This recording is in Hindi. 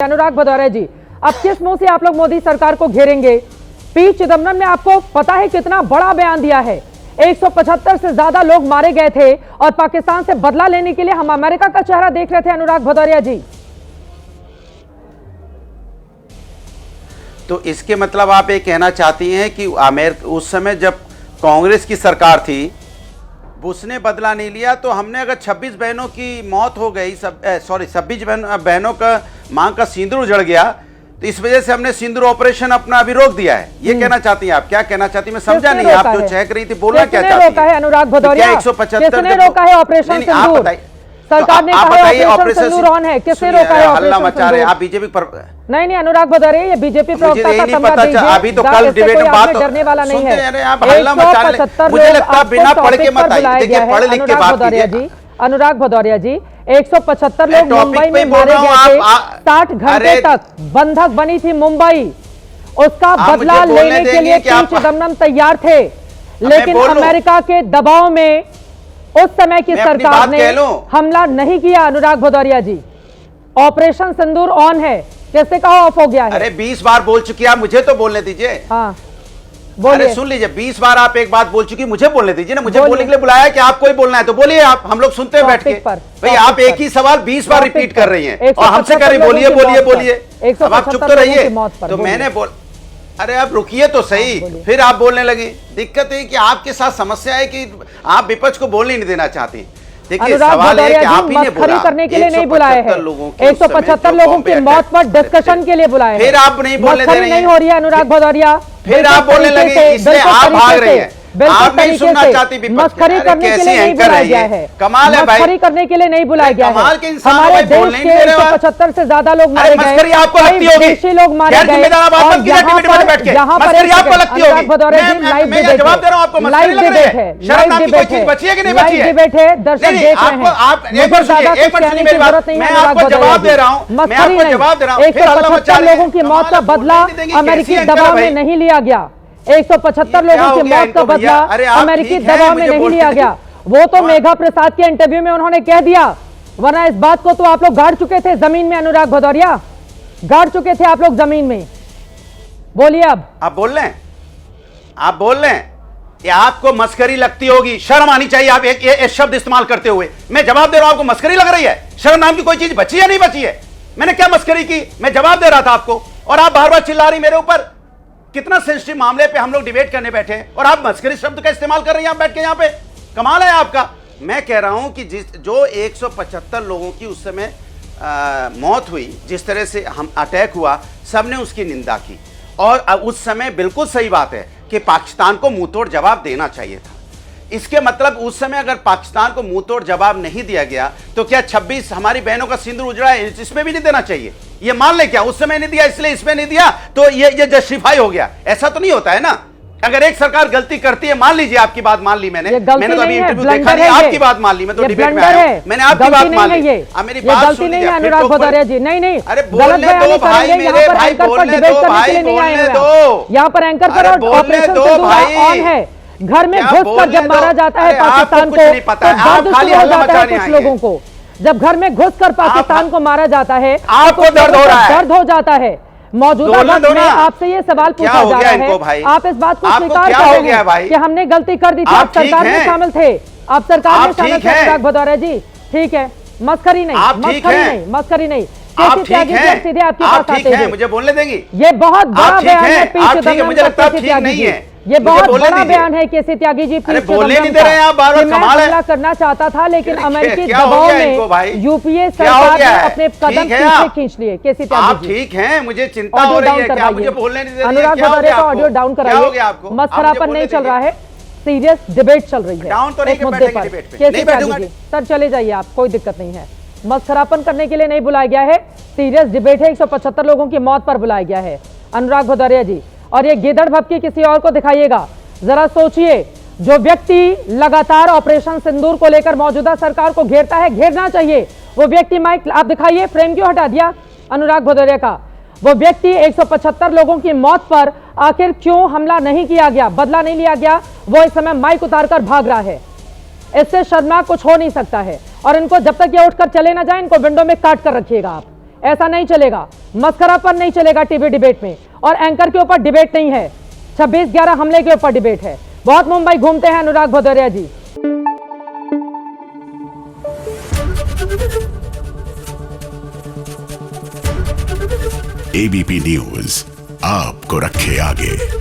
अनुराग भदौरिया जी, अब किस मुंह से आप लोग मोदी सरकार को घेरेंगे? पी चिदम्बरम ने आपको पता है कितना बड़ा बयान दिया है। 175 से ज्यादा लोग मारे गए थे और पाकिस्तान से बदला लेने के लिए हम अमेरिका का चेहरा देख रहे थे। अनुराग भदौरिया जी, तो इसके मतलब आप ये कहना चाहती हैं कि अमेरिका उस समय जब कांग्रेस की सरकार थी, बुश ने बदला नहीं लिया, तो हमने अगर 26 बहनों की मौत हो गई, 26 बहनों का मांग का सिंदूर उजड़ गया, तो इस वजह से हमने सिंदूर ऑपरेशन अपना अभी रोक दिया है। ये कहना चाहती हैं आप? क्या कहना चाहती हैं? मैं समझा नहीं, आप जो चहक रही थी, बोलना क्या चाहती हैं? अनुराग भदौरिया, 175 रोका है ऑपरेशन सिंदूर? सरकार ने कहा है ऑपरेशन सिंदूर ऑन है, किसने रोका है? हल्ला मचा रहे हैं आप बीजेपी पर। नहीं अनुराग भदौरिया, ये बीजेपी प्रवक्ता का तमगा दीजिए। अभी तो कल डिबेट में बात डरने वाला नहीं है। आप हल्ला मचा रहे हैं, मुझे लगता है बिना पढ़ के मत आइए, देखिए पढ़ लिख के बात कीजिए। अनुराग भदौरिया जी, 175 लोग मुंबई में मारे गए थे। 60 घंटे तक बंधक बनी थी मुंबई, उसका बदला लेने के लिए पी चिदम्बरम तैयार थे, लेकिन अमेरिका के दबाव में उस समय की सरकार ने हमला नहीं किया। अनुराग भदौरिया जी, ऑपरेशन सिंदूर ऑन है, कैसे कहा ऑफ हो गया है? अरे 20 बार बोल चुकी है, मुझे तो बोलने दीजिए। हाँ अरे सुन लीजिए, 20 बार आप एक बात बोल चुकी, मुझे बोलने दीजिए ना। मुझे बोलने के लिए बुलाया कि आपको ही बोलना है, तो बोलिए आप, हम लोग सुनते हैं बैठ के। भाई आप एक ही सवाल 20 बार रिपीट कर रही हैं और हमसे कह रही बोलिए बोलिए बोलिए। अब आप चुप तो रहिए। तो मैंने बोल, अरे आप रुकिए तो सही, फिर आप बोलने लगी। दिक्कत है कि आपके साथ समस्या है कि आप विपक्ष को बोलने नहीं देना चाहती। देखिए सवाल है कि आप ही ने बोला करने के लिए नहीं बुलाए हैं, 175 लोगों की मौत पर डिस्कशन के लिए बुलाए। फिर आप नहीं बोलने दे रही हैं। नहीं हो रही है अनुराग भदौरिया, फिर आप बोलने लगे, इसलिए आप भाग रही हैं। आप नहीं सुनना चाहती विपक्ष। मस्खरी करने के लिए नहीं बुलाया गया है। कमाल है भाई, मस्खरी करने के लिए नहीं बुलाया गया है। कमाल के इंसान हमारे देश बोलने के 175 से ज्यादा लोग मारे गए, मस्खरी आपको लगती होगी, विदेशी लोग मारे गए। यहाँ पर आपको लगती होगी, जवाब दे रहा हूँ आपको, लाइव डिबेट है, लाइव डिबेट है, लाइव डिबेट है, दर्शक देख रहे हैं। मुझे ज्यादा कुछ कहने की जरूरत नहीं है। अनुराग जवाब दे रहा हूँ, मस्खरी नहीं, 175 लोगों की मौत का बदला अमेरिकी दबाव में नहीं लिया गया। 175 लोगों की मौत का बदला अमेरिकी दबाव में नहीं लिया गया। वो तो मेघा प्रसाद के इंटरव्यू में उन्होंने कह दिया, वरना इस बात को तो आप लोग गाड़ चुके थे जमीन में। अनुराग भदौरिया, गाड़ चुके थे आप लोग जमीन में। बोलिए अब आप बोल रहे हैं, आप बोल रहे हैं। ये आपको मस्करी लगती होगी, शर्म आनी चाहिए आप एक शब्द इस्तेमाल करते हुए। मैं जवाब दे रहा हूं, आपको मस्करी लग रही है? शर्म नाम की कोई चीज बची है नहीं बची है? मैंने क्या मस्करी की? मैं जवाब दे रहा था आपको और आप बार बार चिल्ला रही मेरे ऊपर। कितना सेंसिटिव मामले पे हम लोग डिबेट करने बैठे हैं और आप मस्करी शब्द का इस्तेमाल कर रहे हैं बैठ के यहाँ पे। कमाल है आपका। मैं कह रहा हूं कि जो 175 लोगों की उस समय मौत हुई, जिस तरह से हम अटैक हुआ, सबने उसकी निंदा की और उस समय बिल्कुल सही बात है कि पाकिस्तान को मुंहतोड़ जवाब देना चाहिए था। इसके मतलब उस समय अगर पाकिस्तान को मुंहतोड़ जवाब नहीं दिया गया तो क्या 26 हमारी बहनों का सिंदूर उजड़ा है, इसमें भी नहीं देना चाहिए? ये मान ले क्या उस समय नहीं दिया इसलिए इसमें नहीं दिया तो ये जस्टिफाई हो गया? ऐसा तो नहीं होता है ना। अगर एक सरकार गलती करती है, मान लीजिए आपकी बात मान ली मैंने तो अभी इंटरव्यू देखा नहीं, आपकी बात मान ली, मैं तो डिबेट में आया हूं, मैंने आपकी बात मान ली। मेरी बात सुन लीजिए। अनुराग भदौरिया जी, नहीं अरे बोलने दो भाई, मेरे भाई बोलने दो भाई, बोलने दो। यहाँ पर एंकर पर ऑपरेशन ऑन है। घर में घुसकर जब मारा जाता है पाकिस्तान को तो दर्द शुरू हो जाता है कुछ लोगों को। जब घर में घुसकर पाकिस्तान को मारा जाता है आपको दर्द हो रहा है, दर्द हो जाता है। मौजूदा वक्त में आपसे ये सवाल पूछा जा रहा है, आप इस बात को स्वीकार कर रहे हैं कि हमने गलती कर दी थी, आप सरकार में शामिल थे, आप सरकार में शामिल थे। अनुराग भदौरिया जी ठीक है, मस्करी नहीं, मस्करी नहीं, मस्करी नहीं। आप ठीक हैं, सीधे आपके पास आते हैं, मुझे बोलने देंगी? ये बहुत बड़ा बयान है पी चिदम्बरम, मुझे लगता है ठीक नहीं है। ये बहुत बड़ा बयान है केसी त्यागी जी। बोलने नहीं दे रहे हैं आप, बार-बार कमाल है। हमला करना चाहता था लेकिन अमेरिकी दबाव में यूपीए सरकार ने अपने कदम पीछे खींच लिए। केसी त्यागी जी ठीक हैं, मुझे चिंता हो रही है कि आप मुझे बोलने नहीं दे रहे हैं। अनुराग भदौरिया का ऑडियो डाउन कराइए। मस्खरापन नहीं चल रहा है, सीरियस डिबेट चल रही है डाउन तो नहीं मुद्दे पर। केसी त्यागी जी सर चले जाइए आप, कोई दिक्कत नहीं है। मस्खरापन करने के लिए नहीं बुलाया गया है, सीरियस डिबेट है। 175 लोगों की मौत पर बुलाया गया है। अनुराग भदौरिया जी, और ये गिदड़ भपकी किसी और को दिखाइएगा। जरा सोचिए, जो व्यक्ति लगातार ऑपरेशन सिंदूर को लेकर मौजूदा सरकार को घेरता है, घेरना चाहिए वो व्यक्ति, माइक आप दिखाइए, फ्रेम क्यों हटा दिया अनुराग भदौरिया का? वो व्यक्ति 175 लोगों की मौत पर आखिर क्यों हमला नहीं किया गया, बदला नहीं लिया गया, वो इस समय माइक उतारकर भाग रहा है। इससे शर्मनाक कुछ हो नहीं सकता है। और इनको जब तक ये उठकर चले ना जाए, इनको विंडो में काट कर रखिएगा आप। ऐसा नहीं चलेगा, मस्खरापन नहीं चलेगा टीवी डिबेट में। और एंकर के ऊपर डिबेट नहीं है, 26/11 हमले के ऊपर डिबेट है। बहुत मुंबई घूमते हैं अनुराग भदौरिया जी। एबीपी न्यूज आपको रखे आगे।